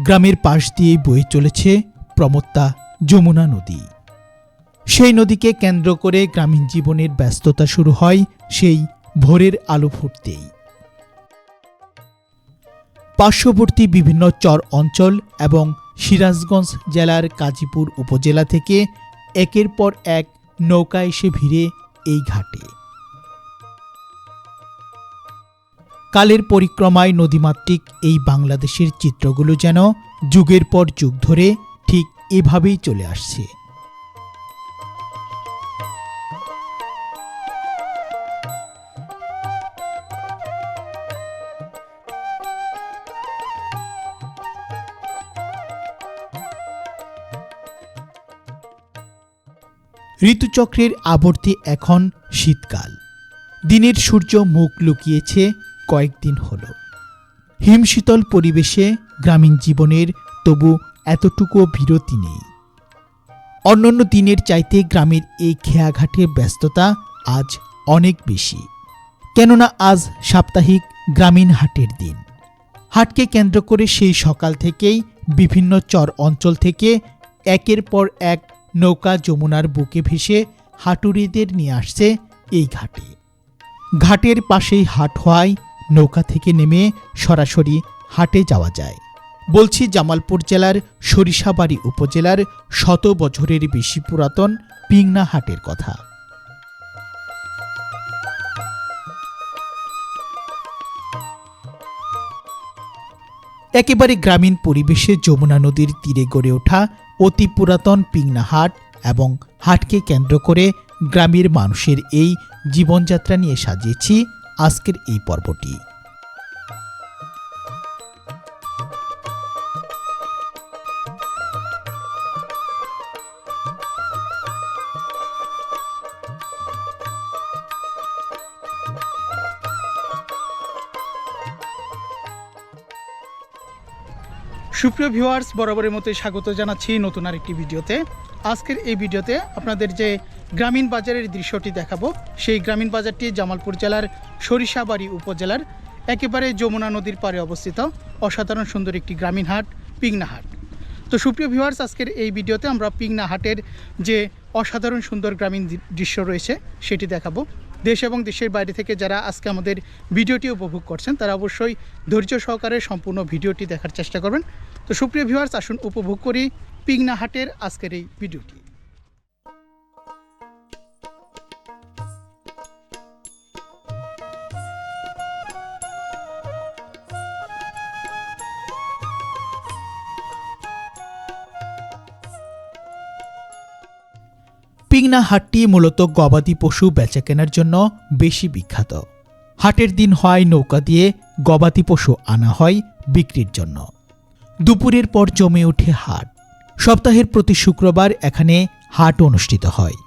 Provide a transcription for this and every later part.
গ্রামের পাশ দিয়ে বয়ে চলেছে প্রমত্তা যমুনা নদী। সেই নদীকে কেন্দ্র করে গ্রামীণ জীবনের ব্যস্ততা শুরু হয় সেই ভোরের আলো ফুটতেই। পার্শ্ববর্তী বিভিন্ন চর অঞ্চল এবং সিরাজগঞ্জ জেলার কাজীপুর উপজেলা থেকে একের পর এক নৌকা এসে ভিড়ে এই ঘাটে। কালের পরিক্রমায় নদীমাতৃক এই বাংলাদেশের চিত্রগুলো যেন যুগের পর যুগ ধরে ঠিক এভাবেই চলে আসছে। ঋতুচক্রের আবর্তে এখন শীতকাল। দিনের সূর্য মুখ লুকিয়েছে কয়েকদিন হল। হিমশীতল পরিবেশে গ্রামীণ জীবনের তবু এতটুকু বিরতি নেই। অন্যান্য দিনের চাইতে গ্রামের এই খেয়াঘাটের ব্যস্ততা আজ অনেক বেশি, কেননা আজ সাপ্তাহিক গ্রামীণ হাটের দিন। হাটকে কেন্দ্র করে সেই সকাল থেকেই বিভিন্ন চর অঞ্চল থেকে একের পর এক নৌকা যমুনার বুকে ভেসে হাটুরিদের নিয়ে আসছে এই ঘাটে। ঘাটের পাশেই হাট হওয়ায় নৌকা থেকে নেমে সরাসরি হাটে যাওয়া যায়। বলছি জামালপুর জেলার সরিষাবাড়ি উপজেলার 100 বছরের বেশি পুরাতন পিংনা হাটের কথা। একেবারে গ্রামীণ পরিবেশে যমুনা নদীর তীরে গড়ে ওঠা অতি পুরাতন পিংনা হাট এবং হাটকে কেন্দ্র করে গ্রামের মানুষের এই জীবনযাত্রা নিয়ে সাজিয়েছি আজকের এই পর্বটি। সুপ্রিয় ভিউয়ার্স, বরাবরের মতো স্বাগত জানাচ্ছি নতুন আরেকটি ভিডিওতে। আজকের এই ভিডিওতে আপনাদের যে গ্রামীণ বাজারের দৃশ্যটি দেখাবো, সেই গ্রামীণ বাজারটি জামালপুর জেলার সরিষাবাড়ি উপজেলার একেবারে যমুনা নদীর পাড়ে অবস্থিত অসাধারণ সুন্দর একটি গ্রামীণ হাট, পিংনা হাট। তো সুপ্রিয় ভিউয়ার্স, আজকের এই ভিডিওতে আমরা পিংনা হাটের যে অসাধারণ সুন্দর গ্রামীণ দৃশ্য রয়েছে সেটি দেখাবো। দেশ এবং দেশের বাইরে থেকে যারা আজকে আমাদের ভিডিওটি উপভোগ করছেন তারা অবশ্যই ধৈর্য সহকারে সম্পূর্ণ ভিডিওটি দেখার চেষ্টা করবেন। তো সুপ্রিয় ভিউয়ার্স, আসুন উপভোগ করি পিংনা হাটের আজকের এই ভিডিওটি। পিংনা হাটটি মূলত গবাদি পশু বেচাকেনার জন্য বেশি বিখ্যাত। হাটের দিন হয় নৌকা দিয়ে গবাদি পশু আনা হয় বিক্রির জন্য। দুপুরের পর জমে ওঠে হাট। সপ্তাহের প্রতি শুক্রবার এখানে হাট অনুষ্ঠিত হয়।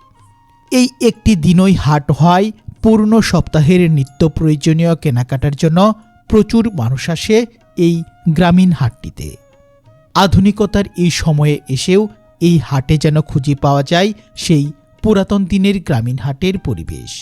এই একটি দিনই হাট হয় পূর্ণ সপ্তাহের নিত্য প্রয়োজনীয় কেনাকাটার জন্য প্রচুর মানুষ আসে এই গ্রামীণ হাটটিতে। আধুনিকতার এই সময়ে এসেও এই হাটে যেন খুঁজে পাওয়া যায় সেই পুরাতন দিনের গ্রামীণ হাটের পরিবেশ।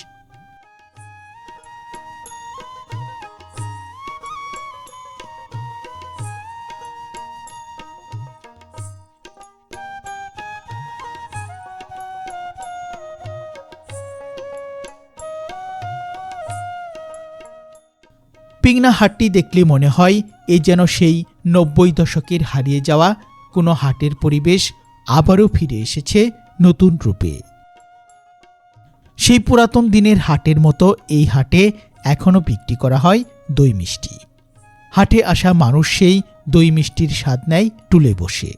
পিংনা হাটটি দেখলে মনে হয় এই যেন সেই 90 দশকের হারিয়ে যাওয়া কোনো হাটের পরিবেশ আবারও ফিরে এসেছে নতুন রূপে। সেই পুরাতন দিনের হাটের মতো এই হাটে এখনও বিক্রি করা হয় দই মিষ্টি। হাটে আসা মানুষ সেই দই মিষ্টির স্বাদ নেয় টুলে বসে।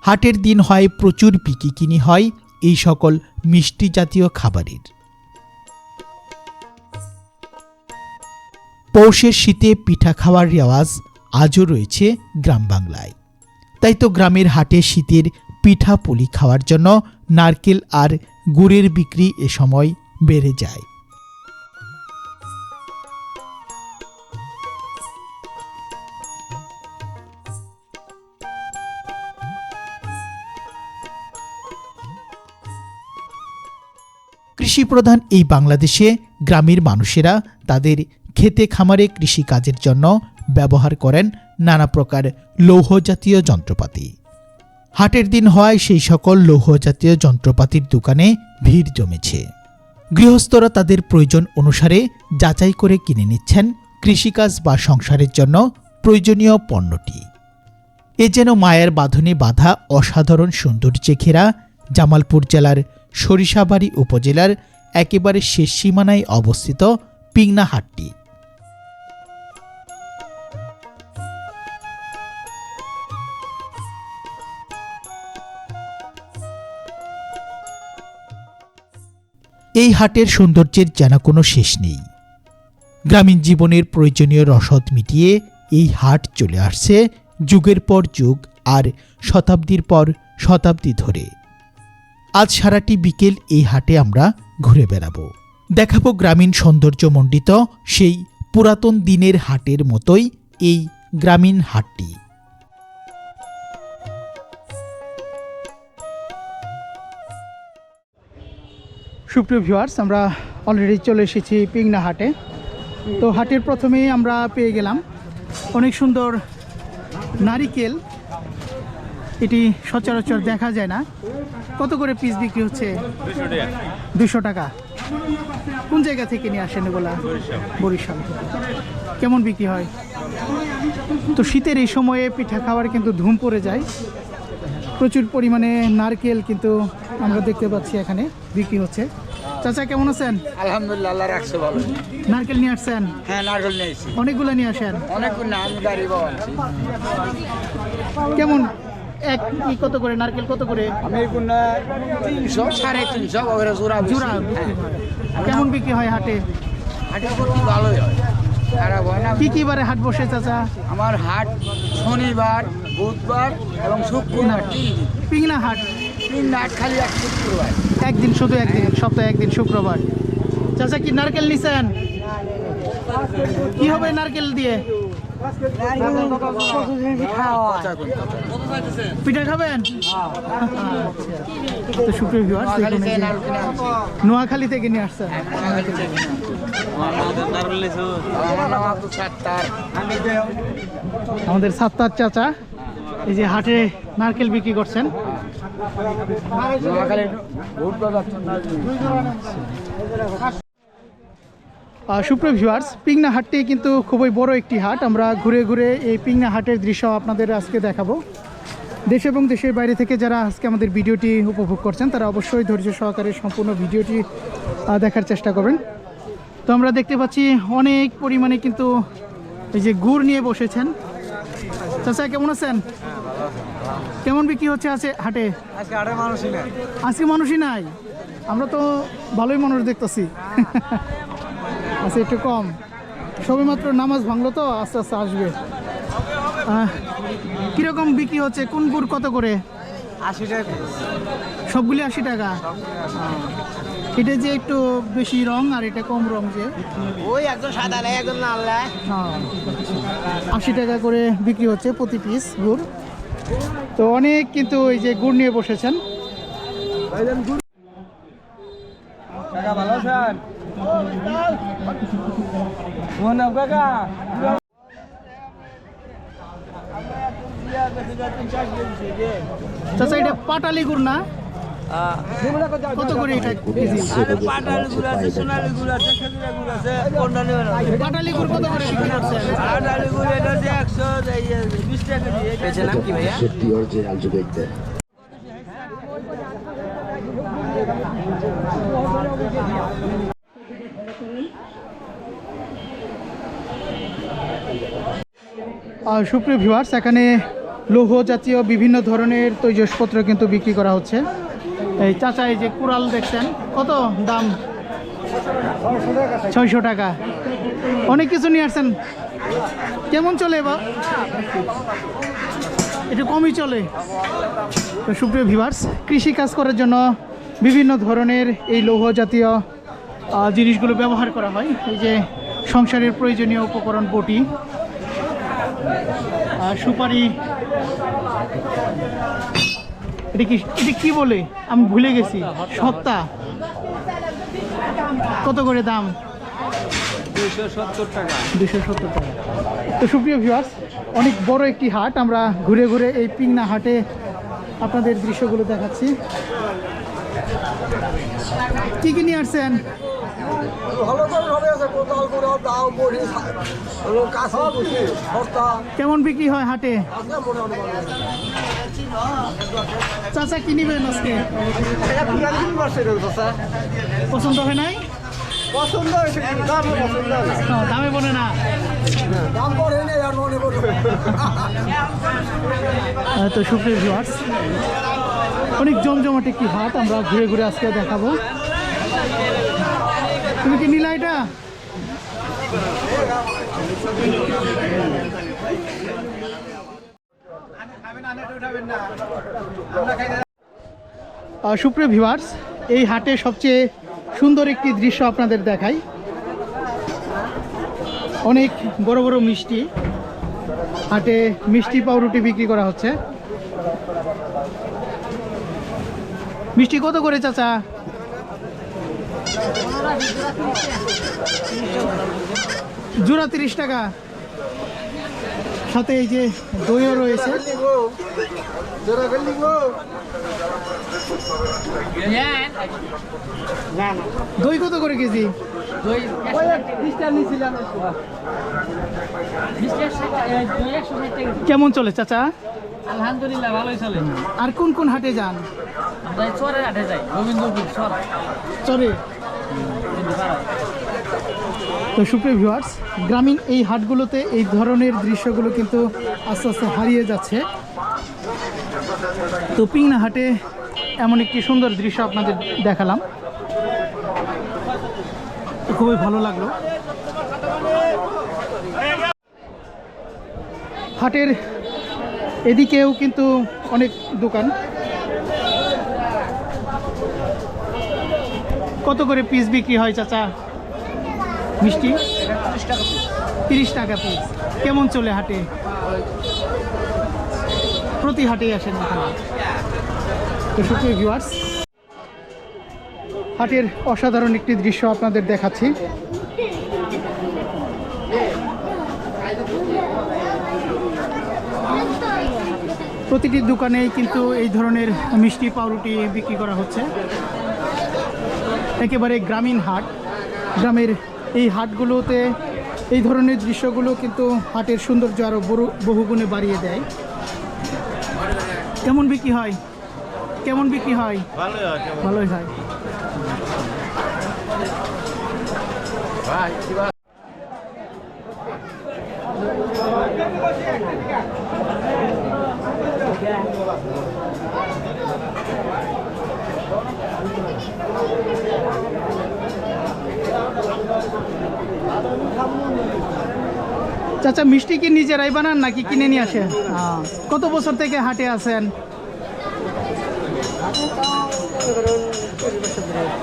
হাটের দিন হয় প্রচুর বিক্রি হয় এই সকল মিষ্টি জাতীয় খাবারের। পৌষের শীতে পিঠা খাওয়ার রেওয়াজ আজও রয়েছে গ্রাম বাংলায়। তাই তো গ্রামের হাটে শীতের পিঠা পুলি খাওয়ার জন্য নারকেল আর গুড়ের বিক্রি এ সময় বেড়ে যায়। কৃষিপ্রধান এই বাংলাদেশে গ্রামের মানুষেরা তাদের খেতে খামারে কৃষিকাজের জন্য ব্যবহার করেন নানা প্রকার লৌহজাতীয় যন্ত্রপাতি। হাটের দিন হওয়ায় সেই সকল লৌহজাতীয় যন্ত্রপাতির দোকানে ভিড় জমেছে। গৃহস্থরা তাদের প্রয়োজন অনুসারে যাচাই করে কিনে নিচ্ছেন কৃষিকাজ বা সংসারের জন্য প্রয়োজনীয় পণ্যটি। এ যেন মায়ের বাঁধনে বাঁধা অসাধারণ সৌন্দর্যে ঘেরা জামালপুর জেলার সরিষাবাড়ি উপজেলার একেবারে শেষ সীমানায় অবস্থিত পিংনা হাটটি। এই হাটের সৌন্দর্যের যেন কোনো শেষ নেই। গ্রামীণ জীবনের প্রয়োজনীয় রসদ মিটিয়ে এই হাট চলে আসছে যুগের পর যুগ আর শতাব্দীর পর শতাব্দী ধরে। আজ সারাটি বিকেল এই হাটে আমরা ঘুরে বেড়াবো, দেখাবো গ্রামীণ সৌন্দর্যমণ্ডিত সেই পুরাতন দিনের হাটের মতোই এই গ্রামীণ হাটটি। সুপ্রিয় ভিউয়ার্স, আমরা অলরেডি চলে এসেছি পিংনা হাটে। তো হাটের প্রথমেই আমরা পেয়ে গেলাম অনেক সুন্দর নারিকেল। এটি সচরাচর দেখা যায় না। কত করে পিস বিক্রি হচ্ছে? 200 টাকা। কোন জায়গা থেকে নিয়ে আসেন এগুলা? বরিশাল থেকে। কেমন বিক্রি হয়? তো শীতের এই সময়ে পিঠা খাওয়ার কিন্তু ধুম পড়ে যায়। প্রচুর পরিমাণে নারকেল কিন্তু আমরা দেখতে পাচ্ছি এখানে বিক্রি হচ্ছে। চাচা কেমন আছেন? আলহামদুলিল্লাহ, আল্লাহ রাখছে ভালো। নারকেল নিয়ে আসছেন? হ্যাঁ, নারকেল নিয়ে এসেছি। অনেকগুলো নিয়ে আসেন? অনেকগুলো না, আমি গাড়ি বাবা আনছি। কেমন কত করে নারকেল কত করে? আমি কোনটা 300, 350 ওগুলো জোড়া জোড়া বিক্রি হয়। কেমন বিক্রি হয় হাটে? হাটের প্রতি ভালোই হয়, খারাপ হয় না। কি কি বারে হাট বসে চাচা? আমার হাট শনিবার, বুধবার এবং শুক্রবার, 3 দিন। পিংনা হাট 3 হাট খালি এক শুক্রবার। একদিন, শুধু একদিন, সপ্তাহে একদিন শুক্রবার। চাচা কি নারকেল নিছেন? কি হবে নারকেল দিয়ে? পিঠা খাবেন? তো সুপ্রিয় ভিউয়ার্স, দেখুন এই যে নোয়াখালী থেকে নিয়ে আসছে। আমাদের সাত্তার চাচা এই যে হাটে নারকেল বিক্রি করছেন। সুপ্রিয় ভিউয়ার্স, পিংনা হাটটি কিন্তু খুবই বড় একটি হাট। আমরা ঘুরে ঘুরে এই পিংনা হাটের দৃশ্য আপনাদের আজকে দেখাবো। দেশ এবং দেশের বাইরে থেকে যারা আজকে আমাদের ভিডিওটি উপভোগ করছেন তারা অবশ্যই ধৈর্য সহকারে সম্পূর্ণ ভিডিওটি দেখার চেষ্টা করবেন। তো আমরা দেখতে পাচ্ছি অনেক পরিমাণে কিন্তু এই যে গুড় নিয়ে বসেছেন। চাচা কেমন আছেন? কেমন বিক্রি হচ্ছে আছে হাটে? আজকে হাটে মানুষই নাই। আজকে মানুষই নাই? আমরা তো ভালোই মানুষ দেখতেছি। আচ্ছা, একটু কম, সবেমাত্র নামাজ ভাঙলো তো, আস্তে আস্তে আসবে। কিরকম বিক্রি হচ্ছে? কোন গুড় কত করে? 80 টাকা। সবগুলি 80 টাকা। এটা যে একটু বেশি রং আর এটা কম রং, যে ওই একজন সাদা নাই, একজন লাল নাই। 80 টাকা করে বিক্রি হচ্ছে প্রতি পিস গুড়। তো অনেক কিন্তু এই যে গুড় নিয়ে বসেছেন। কাকা ভালো আছেন? কাকা চাচা এটা পাটালি গুড় না? কত করে এটা কেজি? পাটালি গুড় আছে, সোনালি গুড় আছে, খেজুরা গুড় আছে। কোনটা নেবেন? পাটালি গুড় কত করে বিক্রি করছেন? পাটালি গুড় এটা হচ্ছে 120 টাকা কেজি। এটার নাম কি ভাইয়া? সত্যি অরিজিনাল যুগাইতে। সুপ্রিয় ভিউয়ার্স, এখানে লৌহ জাতীয় বিভিন্ন ধরনের তৈজসপত্র কিন্তু বিক্রি করা হচ্ছে। এই চাচা এই যে কুড়াল দেখছেন, কত দাম? 600 টাকা। অনেক কিছু নিয়ে আসছেন। কেমন চলে বা? একটু কমই চলে। তো সুপ্রিয় ভিউয়ার্স, কৃষি কাজ করার জন্য বিভিন্ন ধরনের এই লৌহ জাতীয় জিনিসগুলো ব্যবহার করা হয়। এই যে সংসারের প্রয়োজনীয় উপকরণ, বটি, সুপারি, এটা কি বলে আমি ভুলে গেছি, সত্তা, কত করে দাম? 270 টাকা। 270 টাকা। তো সুপ্রিয় ভিউয়ার্স, অনেক বড় একটি হাট। আমরা ঘুরে ঘুরে এই পিংনা হাটে আপনাদের দৃশ্যগুলো দেখাচ্ছি। কি কি নিয়ে আসছেন? কেমন বিক্রি হয় হাটে? চাচা কি নিবেন আজকে? পছন্দ হয় নাই? দামে বলে না। তো সুপ্রিয় ভিউয়ার্স, অনেক জমজমাট একটি হাট। আমরা ঘুরে ঘুরে আজকে দেখাবো। তুমি কি নিলা এটা? সুপ্রিয় ভিউয়ার্স, এই হাটে সবচেয়ে সুন্দর একটি দৃশ্য আপনাদের দেখাই। অনেক বড় বড় মিষ্টি, হাটে মিষ্টি পাউরুটি বিক্রি করা হচ্ছে। মিষ্টি কত করে চাচা? জোড়া 30 টাকা। সাথে এই যে দইও রয়েছে। দই কত করে কেজি? কেমন চলে চাচা? আলহামদুলিল্লাহ ভালোই চলে। আর কোন কোন হাটে যান? চরের হাটে যাই, গোবিন্দপুর চরে। তো সুপ্রিয় ভিউয়ার্স, গ্রামীণ এই হাটগুলোতে এই ধরনের দৃশ্যগুলো কিন্তু আস্তে আস্তে হারিয়ে যাচ্ছে। তো পিংনা হাটে এমন একটি সুন্দর দৃশ্য আপনাদের দেখালাম, খুবই ভালো লাগলো। হাটের এদিকেও কিন্তু অনেক দোকান। কত করে পিস বিক্রি হয় চাচা মিষ্টি? 30 টাকা পিস। কেমন চলে হাটে? প্রতি হাটেই আসেন এখানে। তো সুপ্রিয় ভিউয়ার্স, হাটের অসাধারণ একটি দৃশ্য আপনাদের দেখাচ্ছি। প্রতিটি দোকানেই কিন্তু এই ধরনের মিষ্টি পাউরুটি বিক্রি করা হচ্ছে। একেবারে গ্রামীণ হাট। গ্রামের এই হাটগুলোতে এই ধরনের দৃশ্যগুলো কিন্তু হাটের সৌন্দর্য আরও বহুগুণে বাড়িয়ে দেয়। কেমন বিক্রি হয়? কেমন বিক্রি হয়? ভালোই হয়। চাচা মিষ্টি কি নিজেরাই বানান নাকি কিনে নিয়ে আসেন? কত বছর থেকে হাটে আছেন?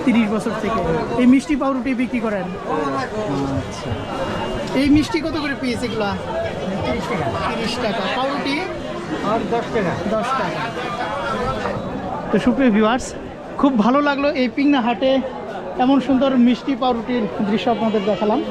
30 বছর থেকে এই মিষ্টি পাউরুটি বিক্রি করেন। আচ্ছা, এই মিষ্টি কত করে পিস এগুলা? 30 টাকা। পাউরুটি 10 টাকা। তো সুপ্রিয় ভিউয়ার্স, খুব ভালো লাগলো এই পিংনা হাটে এমন সুন্দর মিষ্টি পাউরুটির দৃশ্য আপনাদের দেখালাম।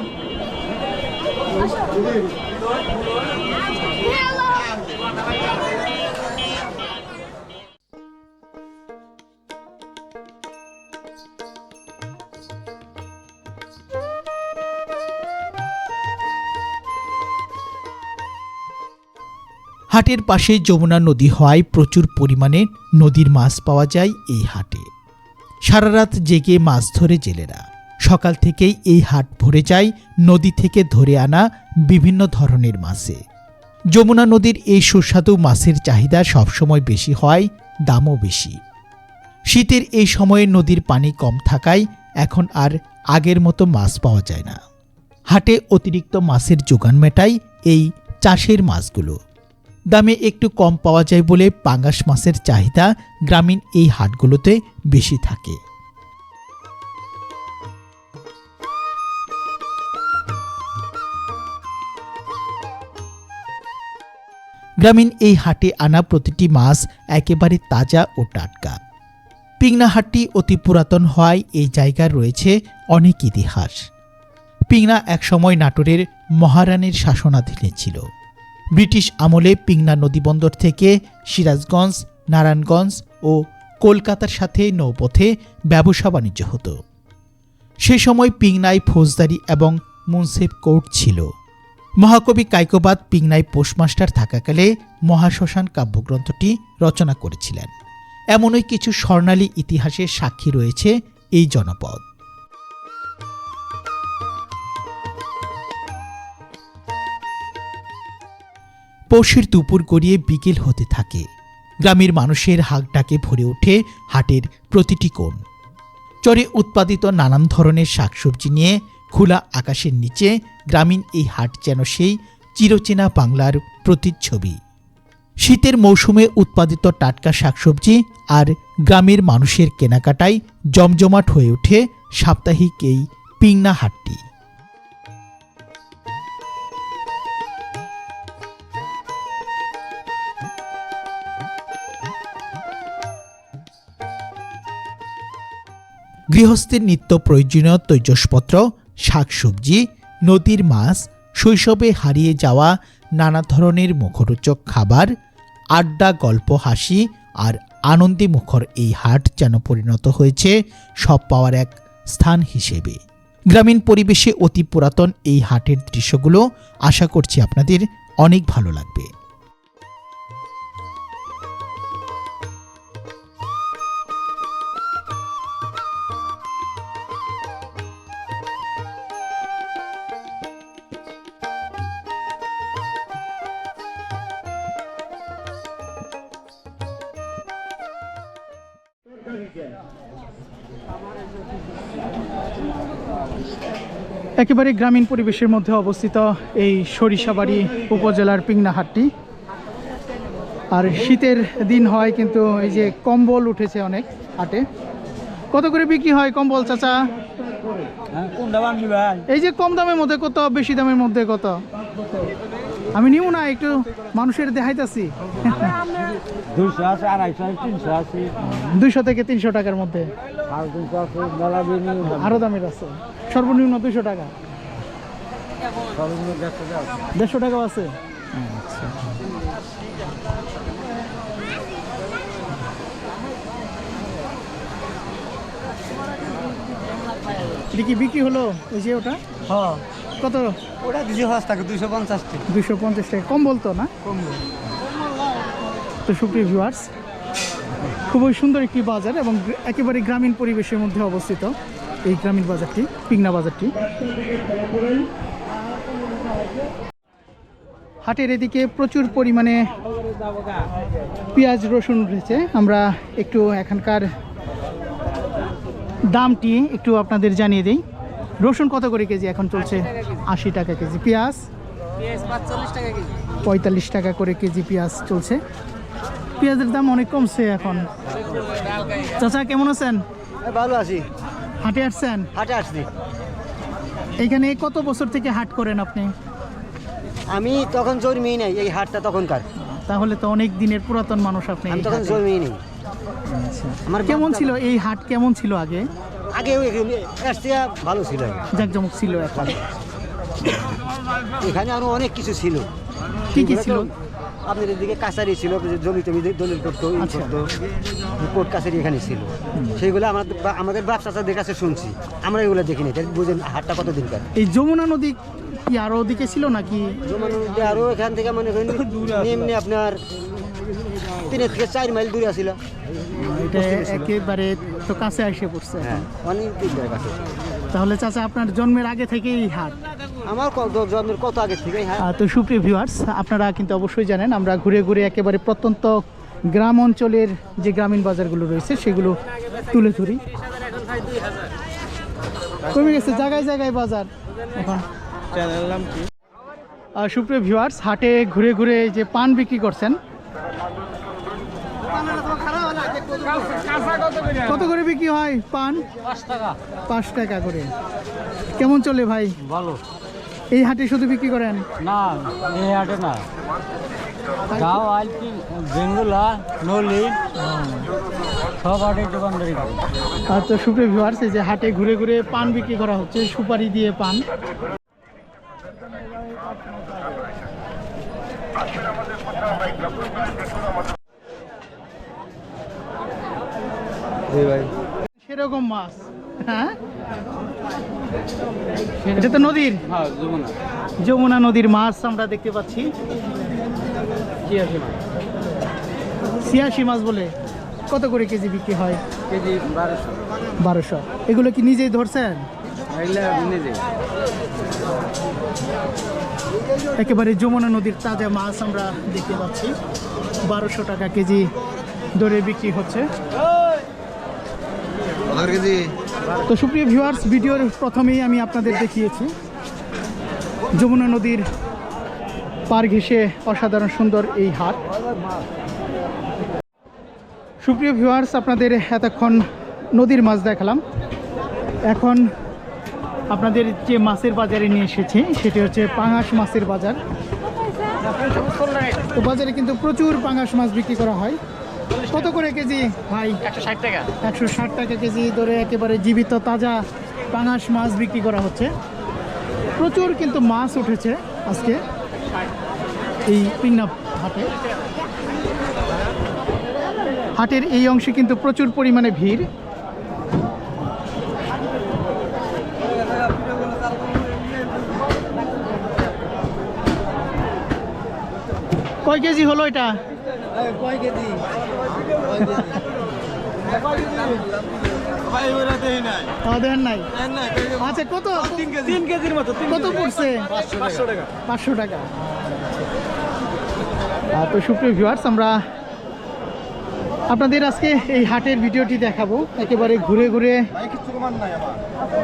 হাটের পাশে যমুনা নদী হওয়ায় প্রচুর পরিমাণে নদীর মাছ পাওয়া যায় এই হাটে। সারা রাত জেগে মাছ ধরে জেলেরা। সকাল থেকেই এই হাট ভরে যায় নদী থেকে ধরে আনা বিভিন্ন ধরনের মাছে। যমুনা নদীর এই সুস্বাদু মাছের চাহিদা সবসময় বেশি হয়, দামও বেশি। শীতের এই সময়ে নদীর পানি কম থাকায় এখন আর আগের মতো মাছ পাওয়া যায় না। হাটে অতিরিক্ত মাছের যোগান মেটায় এই চাষের মাছগুলো। দামে একটু কম পাওয়া যায় বলে পাঙ্গাস মাছের চাহিদা গ্রামীণ এই হাটগুলোতে বেশি থাকে। গ্রামীণ এই হাটে আনা প্রতিটি মাছ একেবারে তাজা ও টাটকা। পিংনা হাটটি অতি পুরাতন হওয়ায় এই জায়গার রয়েছে অনেক ইতিহাস। পিংনা একসময় নাটোরের মহারানীর শাসনাধীনে ছিল। ব্রিটিশ আমলে পিংনা নদীবন্দর থেকে সিরাজগঞ্জ, নারায়ণগঞ্জ ও কলকাতার সাথে নৌপথে ব্যবসা বাণিজ্য হতো। সে সময় পিংনায় ফৌজদারি এবং মুন্সিফ কোর্ট ছিল। মহাকবি কায়কোবাদ পিংনায় পোস্টমাস্টার থাকাকালে মহাশ্মশান কাব্যগ্রন্থটি রচনা করেছিলেন। এমনই কিছু স্বর্ণালী ইতিহাসের সাক্ষী রয়েছে এই জনপদ। পৌষের দুপুর গড়িয়ে বিকেল হতে থাকে। গ্রামের মানুষের হাঁক ডাকে ভরে ওঠে হাটের প্রতিটি কোণ। চরে উৎপাদিত নানান ধরনের শাকসবজি নিয়ে খোলা আকাশের নিচে গ্রামীণ এই হাট যেন সেই চিরচেনা বাংলার প্রতিচ্ছবি। শীতের মৌসুমে উৎপাদিত টাটকা শাকসবজি আর গ্রামের মানুষের কেনাকাটায় জমজমাট হয়ে ওঠে সাপ্তাহিক এই পিংনা হাটটি। গৃহস্থের নিত্য প্রয়োজনীয় তৈজসপত্র, শাকসবজি, নদীর মাছ, শৈশবে হারিয়ে যাওয়া নানা ধরনের মুখরোচক খাবার, আড্ডা, গল্প, হাসি আর আনন্দে মুখর এই হাট যেন পরিণত হয়েছে সব পাওয়ার এক স্থান হিসেবে। গ্রামীণ পরিবেশে অতি পুরাতন এই হাটের দৃশ্যগুলো আশা করছি আপনাদের অনেক ভালো লাগবে। একেবারে গ্রামীণ পরিবেশের মধ্যে অবস্থিত এই সরিষাবাড়ি উপজেলার পিংনা হাটটি। আর শীতের দিন হয় কিন্তু এই যে কম্বল উঠেছে অনেক হাটে। কত করে বিক্রি হয় কম্বল চাচা? এই যে কম দামের মধ্যে কত, বেশি দামের মধ্যে কত? আমি নিব না, একটু মানুষের দেখাইতেছি। 200 থেকে 300 টাকার মধ্যে, আরো দামের আছে। সর্বনিম্ন 200 টাকা, 150 টাকাও আছে। কি বিক্রি হলো? ওই যে ওটা কত? ওটা 250 টাকা, 250 টাকা। 250 টাকা কম বলতো না? তো সুপ্রিয় ভিউয়ার্স, খুবই সুন্দর একটি বাজার এবং একেবারে গ্রামীণ পরিবেশের মধ্যে অবস্থিত এই গ্রামীণ বাজারটি, পিংনা বাজারটি। হাটের এদিকে প্রচুর পরিমাণে পেঁয়াজ, রসুন রয়েছে। আমরা একটু এখানকার দামটি একটু আপনাদের জানিয়ে দিই। রসুন কত করে কেজি এখন চলছে? 80 টাকা কেজি। পেঁয়াজ 45 টাকা করে কেজি পেঁয়াজ চলছে। পেঁয়াজের দাম অনেক কমছে এখন। চাচা কেমন আছেন? ভালো আছি। হাটে আসছেন? হাটে আসছি। এখানে কত বছর থেকে হাট করেন আপনি? আমি তখন জন্মেই নাই, এই হাটটা তখনকার। তাহলে তো অনেক দিনের পুরাতন মানুষ আপনি। আমি তখন জন্মেই নেই। আমার কেমন ছিল এই হাট? কেমন ছিল আগে? আগে ভালো ছিল, জাকজমক ছিল। এখন এখানে আরো অনেক কিছু ছিল। কি কি ছিল? আপনাদের দিকে কাছারি ছিল, জমি টমি দলিল করতো, কোর্ট কাছারি এখানে ছিল। সেইগুলো আমাদের বাপ চাচাদের কাছে শুনছি, আমরা এগুলো দেখিনি। বুঝেন হাটটা কত দিনকার। এই যমুনা নদী কি আরো ওদিকে ছিল নাকি? যমুনা নদী আরো এখান থেকে মনে করেন এমনি আপনার 3 থেকে 4 মাইল দূরে ছিল। এটা একেবারে তো কাছে এসে পড়ছে। হ্যাঁ, অনেক দূরের কাছে। তাহলে চাচা আপনার জন্মের আগে থেকে এই হাট? আমার জন্মের কত আগে থেকে। তো সুপ্রিয় ভিউয়ার্স, আপনারা কিন্তু অবশ্যই জানেন আমরা ঘুরে ঘুরে একেবারে প্রত্যন্ত গ্রাম অঞ্চলের যে গ্রামীণ বাজারগুলো রয়েছে সেগুলো তুলে ধরি। কমে গেছে জায়গায় জায়গায় বাজার এখন। সুপ্রিয় ভিউয়ার্স, হাটে ঘুরে ঘুরে যে পান বিক্রি করছেন, কত করে বিক্রি হয় পান? 5 টাকা করে। কেমন চলে ভাই? ভালো। এই হাটে শুধু বিক্রি করেন? না, এই হাটে না, গাও আলপি বেঙ্গুলা নলি সব হাটে দোকানদারি করে আর তো সুপ্রিয় ভিউয়ার্স, এই যে হাটে ঘুরে ঘুরে পান বিক্রি করা হচ্ছে, সুপারি দিয়ে পান। সেরকম মাছ, হ্যাঁ এটা তো নদীর, হ্যাঁ যমুনা যমুনা নদীর মাছ আমরা দেখতে পাচ্ছি। কি আছে মা ছিয়াশি মাছ বলে কত করে কেজি বিক্রি হয়? কেজি 1200 1200। এগুলো কি নিজেই ধরছেন? এগুলা নিজে একেবারে যমুনা নদীর তাজা মাছ আমরা দেখতে পাচ্ছি, 1200 টাকা কেজি দরে বিক্রি হচ্ছে। তো সুপ্রিয় ভিউয়ার্স, ভিডিওর প্রথমেই আমি আপনাদের দেখিয়েছি যমুনা নদীর পার ঘেঁষে অসাধারণ সুন্দর এই হাট। সুপ্রিয় ভিউয়ার্স, আপনাদের এতক্ষণ নদীর মাছ দেখালাম, এখন আপনাদের যে মাছের বাজারে নিয়ে এসেছি সেটি হচ্ছে পাঙাশ মাছের বাজার। তো বাজারে কিন্তু প্রচুর পাঙাশ মাছ বিক্রি করা হয়। কত করে কেজি ভাই? 160 টাকা 160 টাকা কেজি ধরে একেবারে জীবিত তাজা পাঙাশ মাছ বিক্রি করা হচ্ছে। প্রচুর কিন্তু মাছ উঠেছে আজকে এই পিংনা হাটে। হাটের এই অংশে কিন্তু প্রচুর পরিমাণে ভিড়। কয় কেজি হলো এটা? দেন নাই। আচ্ছা, কত? 3 কেজির মতো কত পড়ছে? 500 টাকা 500 টাকা। তো সুপ্রিয় ভিউয়ার্স, আমরা আপনাদের আজকে এই হাটের ভিডিওটি দেখাবো, একেবারে ঘুরে ঘুরে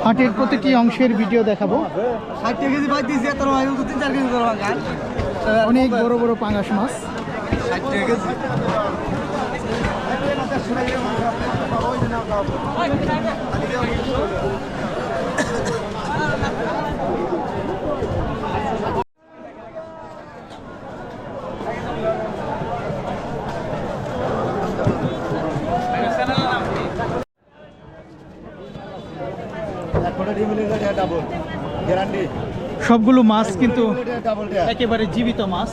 হাটের প্রতিটি অংশের ভিডিও দেখাবো। 60 কেজি ভাই দিছি এত ভাই 3-4 কেজি ধরবা গান অনেক বড় বড় পাঙাশ মাছ। 60 কেজি সবগুলো মাছ কিন্তু একেবারে জীবিত মাছ।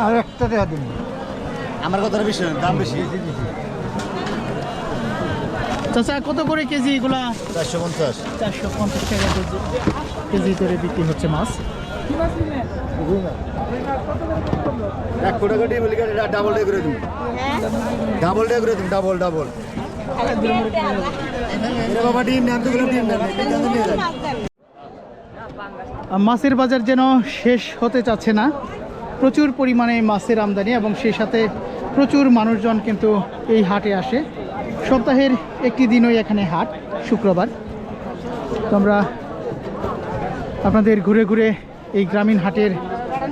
আর একটা দেওয়া দিন আমার কথাটা বেশি দাম বেশি। চাচা, কত করে কেজি এগুলা? 450 450 টাকা কেজি কেজি করে বিক্রি হচ্ছে মাছ। 1 টাকা ডিম ডাবল ডে করে দিন, ডাবল ডে করে দিন, ডাবল ডাবল। বাবা ডিম নেন তো, ডিম নেন। মাছের বাজার যেন শেষ হতে চাচ্ছে না, প্রচুর পরিমাণে মাছের আমদানি এবং সেই সাথে প্রচুর মানুষজন কিন্তু এই হাটে আসে। সপ্তাহের একটি দিনই এখানে হাট, শুক্রবার। তো আমরা আপনাদের ঘুরে ঘুরে এই গ্রামীণ হাটের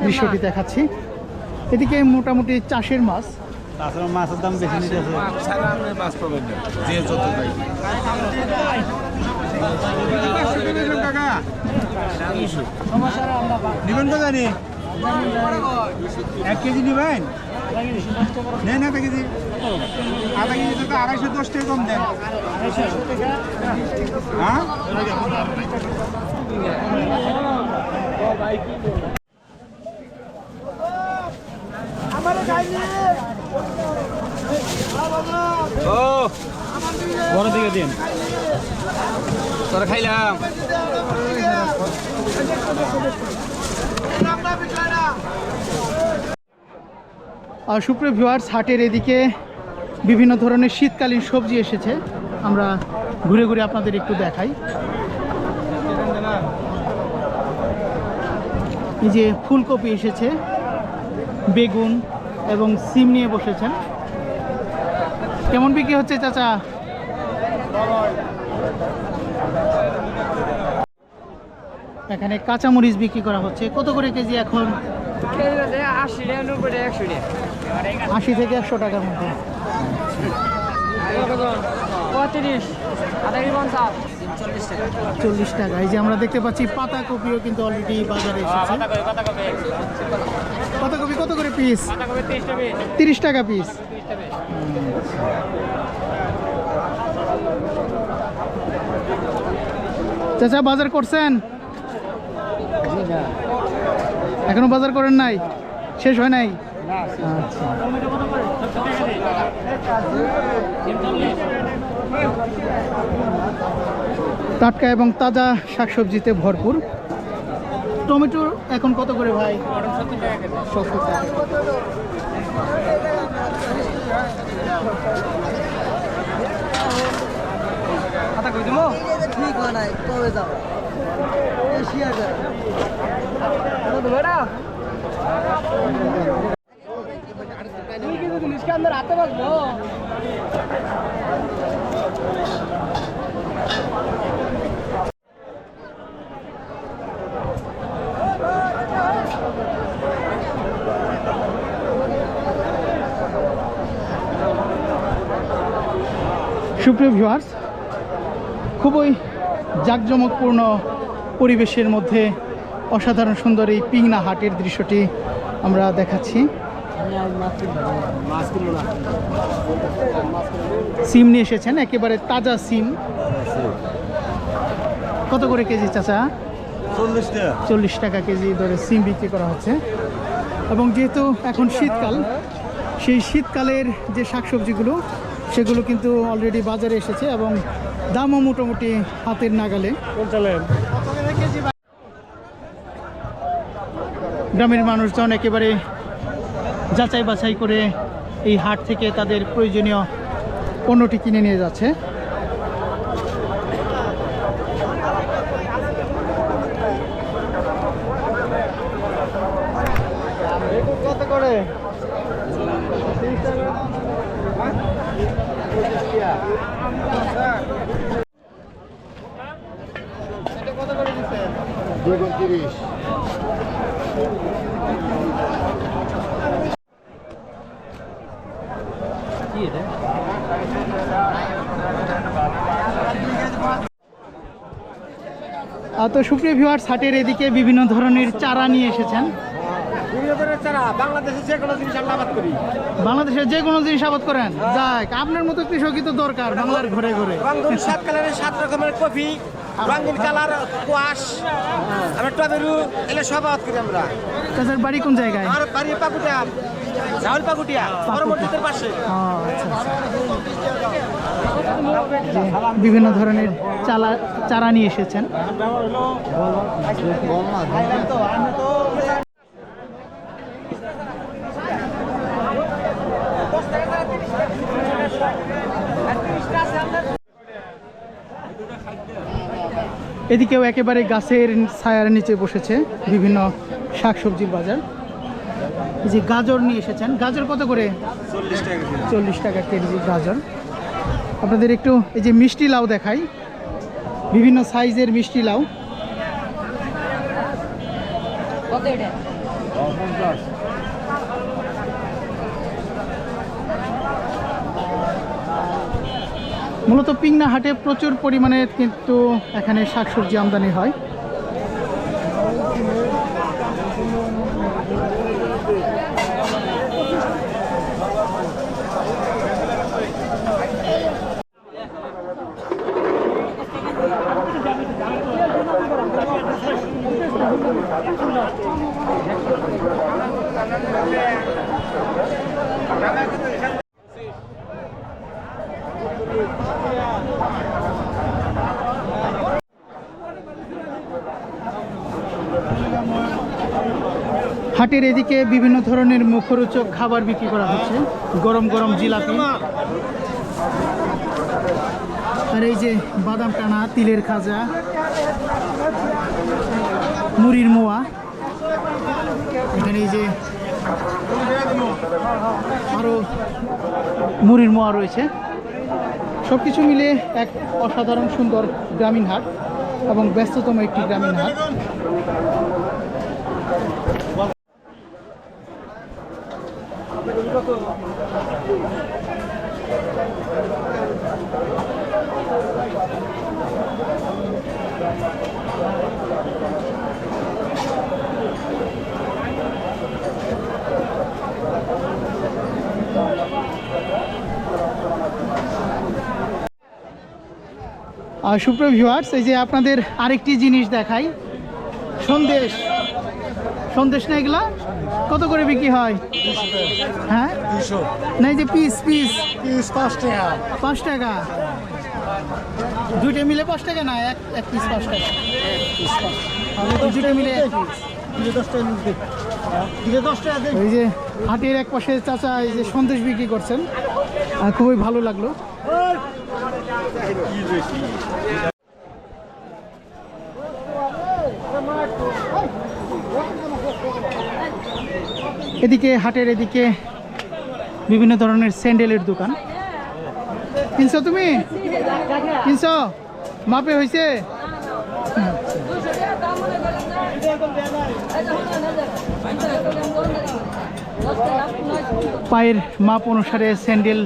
দৃশ্যটি দেখাচ্ছি। এদিকে মোটামুটি চাষের মাছ, তাছাড়া মাছের দাম বেশি নিতে আছে। মাছ পাবেন না যে যত ভাই নিবেন তো জানি 1 কেজি নিবেন, নেন আধা কেজি। আধা কেজি তো 210 টাকা কম দেন। হ্যাঁ ও বড় দিকে দিন, তোরা খাইলাম। আর সুপ্রিয় ভিউয়ার্স, হাটের এদিকে বিভিন্ন ধরনের শীতকালীন সবজি এসেছে, আমরা ঘুরে ঘুরে আপনাদের একটু দেখাই। এই যে ফুলকপি এসেছে, বেগুন এবং সিম নিয়ে বসেছেন। কেমন বিক্রি হচ্ছে চাচা? এখানে কাঁচামরিচ বিক্রি করা হচ্ছে। কত করে কেজি এখন? 80 থেকে 100 টাকার মধ্যে। 35 আধা কেজি 50 40 টাকা। এই যে আমরা দেখতে পাচ্ছি পাতাকপিও কিন্তু অলরেডি বাজারে এসেছে। পাতাকপি কত করে পিস? 30 টাকা পিস। চাচা বাজার করছেন? এখনো বাজার করেন নাই? শেষ হয় নাই? আচ্ছা। টাটকা এবং তাজা শাকসবজিতে ভরপুর। টমেটো এখন কত করে ভাই? 70 টাকা। কথা কই দিমো ঠিক হয় নাই কবে যাব এশিয়া যা তো বেড়া তুই কি জিনিস কে अंदर आते बसबो সুপ্রিয় ভিউয়ার্স, খুবই জাঁকজমকপূর্ণ পরিবেশের মধ্যে অসাধারণ সুন্দর এই পিংনা হাটের দৃশ্যটি আমরা দেখাচ্ছি। সিম নিয়ে এসেছেন, একেবারে তাজা সিম। কত করে কেজি চাচা? 40 টাকা কেজি ধরে সিম বিক্রি করা হচ্ছে। এবং যেহেতু এখন শীতকাল, সেই শীতকালের যে শাকসবজিগুলো সেগুলো কিন্তু অলরেডি বাজারে এসেছে এবং দামও মোটামুটি হাতের নাগালে। গ্রামের মানুষজন একেবারে যাচাই বাছাই করে এই হাট থেকে তাদের প্রয়োজনীয় পণ্যটি কিনে নিয়ে যাচ্ছে। কত করে কত করে দিচ্ছেন? 2.30। তো সুপ্রিয় ভিউয়ার্স, হাটের এদিকে বিভিন্ন ধরনের চারা নিয়ে এসেছেন। বাংলাদেশের যে কোনো জিনিস আমরা আবাদ করি। বাংলাদেশের যে কোনো জিনিস আবাদ করেন? যাক, আপনার মতো কৃষকই তো দরকার বাংলার ঘরে ঘরে। রঙিন 7 কালারের 7 রকমের কফি, রঙিন কালার কোয়াশ, আমরা টবেরু এগুলো সব আবাদ করি আমরা। চাচার বাড়ি কোন জায়গায়? আমার বাড়ি পাকুটিয়া, রাহুল পাকুটিয়া, পরবর্তীতে পাশে। আচ্ছা, বিভিন্ন ধরনের চারা নিয়ে এসেছেন। এদিকেও একেবারে গাছের ছায়ার নিচে বসেছে বিভিন্ন শাকসবজির বাজার। এই যে গাজর নিয়ে এসেছেন, গাজর কত করে? 40 টাকা কেজি গাজর। আপনাদের একটু এই যে মিষ্টি লাউ দেখাই, বিভিন্ন সাইজের মিষ্টি লাউ। মূলত পিংনা হাটে প্রচুর পরিমাণে কিন্তু এখানে শাকসবজি আমদানি হয়। হাটের এদিকে বিভিন্ন ধরনের মুখরোচক খাবার বিক্রি করা হচ্ছে, গরম গরম জিলাপি, আর এই যে বাদাম টানা, তিলের খাজা, মুড়ির মোয়া। এখানে এই যে আরো মুড়ির মোয়া রয়েছে। সব কিছু মিলে এক অসাধারণ সুন্দর গ্রামীণ হাট এবং ব্যস্ততম একটি গ্রামীণ হাট। আর সুপ্রিয় ভিউয়ার্স, এই যে আপনাদের আরেকটি জিনিস দেখাই, সন্দেশ। সন্দেশ না এগুলা কত করে বিক্রি হয়? হ্যাঁ, না এই যে পিস পিস 5 টাকা। দুইটা মিলে 5 টাকা, না এক পিস 5 টাকা? দুইটা মিলে এক পিস। ওই যে হাটের এক পাশে চাচা এই যে সন্দেশ বিক্রি করছেন, খুবই ভালো লাগলো। এদিকে হাটের এদিকে বিভিন্ন ধরনের স্যান্ডেলের দোকান। কিনছো তুমি? কিনছো? মাপে হয়েছে? পায়ের মাপ অনুসারে স্যান্ডেল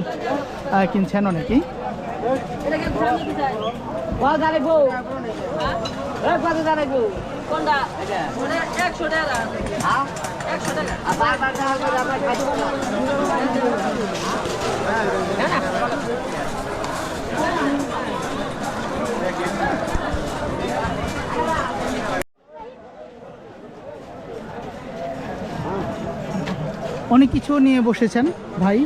কিনছেন অনেকেই। অনেক কিছু নিয়ে বসেছেন ভাই,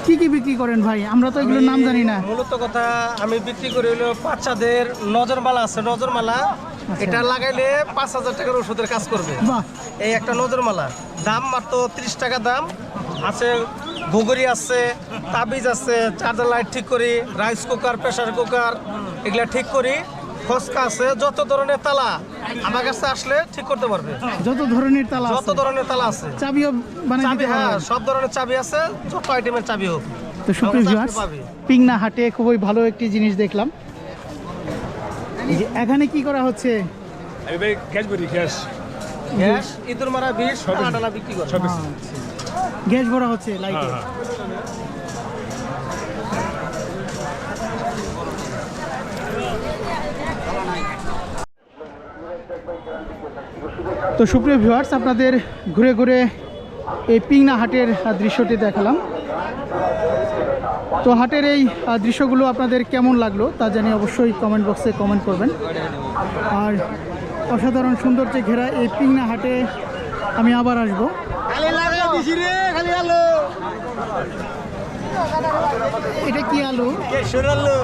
কি কি বিক্রি করেন ভাই? আমরা তো এগুলোর নাম জানি না। মূলত কথা আমি বিক্রি করি হলো বাচ্চাদের নজরমালা আছে, নজরমালা এটা লাগাইলে 5,000 টাকার ওষুধের কাজ করবে। বাহ, এই একটা নজরমালা দাম মাত্র 30 টাকা দাম আছে। ঘুঘুরি আছে, তাবিজ আছে, চার্জার লাইট ঠিক করি, রাইস কুকার, প্রেসার কুকার এগুলা ঠিক করি। ফসকা আছে, যত ধরনের তালা আমার কাছে আসলে ঠিক করতে পারবে। যত ধরনের তালা যত ধরনের তালা আছে, চাবিও বানাই চাবি, দিতে হ্যাঁ পারবেন। সব ধরনের চাবি আছে, যত আইটেমের চাবি হোক। তো সুপ্রিয় ভিউয়ার্স, পাবে। পিংনা হাটে খুবই ভালো একটি জিনিস দেখলাম। এই যে এখানে কি করা হচ্ছে? গ্যাস ইঁদুর মারা বিষ টানা বিক্রি করে। গ্যাস ভরা হচ্ছে লাইটে। তো সুপ্রিয় ভিউয়ার্স, আপনাদের ঘুরে ঘুরে এই পিংনা হাটের দৃশ্যটি দেখালাম। তো হাটের এই দৃশ্যগুলো আপনাদের কেমন লাগলো তা জানিয়ে অবশ্যই কমেন্ট বক্সে কমেন্ট করবেন। আর অসাধারণ সৌন্দর্যে ঘেরা এই পিংনা হাটে আমি আবার আসবো। এটা কি আলু?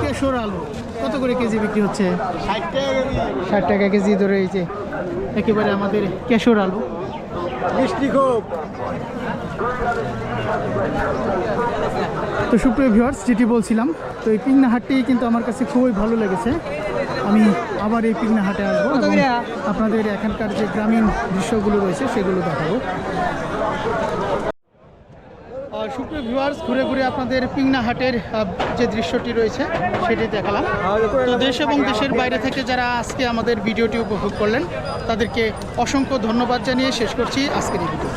কেশর আলু। কত করে কেজি বিক্রি হচ্ছে? 60 টাকা কেজি ধরে। এই যে একেবারে আমাদের কেশর আলু, মিষ্টি খুব। তো সুপ্রিয় ভিউয়ার্স, যেটি বলছিলাম, তো এই পিংনা হাটটি কিন্তু আমার কাছে খুবই ভালো লেগেছে। আমি আবার এই পিংনা হাটে আসবো এবং আপনাদের এখানকার যে গ্রামীণ দৃশ্যগুলো রয়েছে সেগুলো দেখাবো। সুপ্রিয় ভিউয়ার্স, ঘুরে ঘুরে আপনাদের পিংনা হাটের যে দৃশ্যটি রয়েছে সেটি দেখালাম। তো দেশ এবং দেশের বাইরে থেকে যারা আজকে আমাদের ভিডিওটি উপভোগ করলেন তাদেরকে অসংখ্য ধন্যবাদ জানিয়ে শেষ করছি আজকের এই ভিডিও।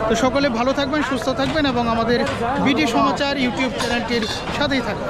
তো সকলে ভালো থাকবেন, সুস্থ থাকবেন এবং আমাদের বিডি সমাচার ইউটিউব চ্যানেলটির সাথেই থাকবেন।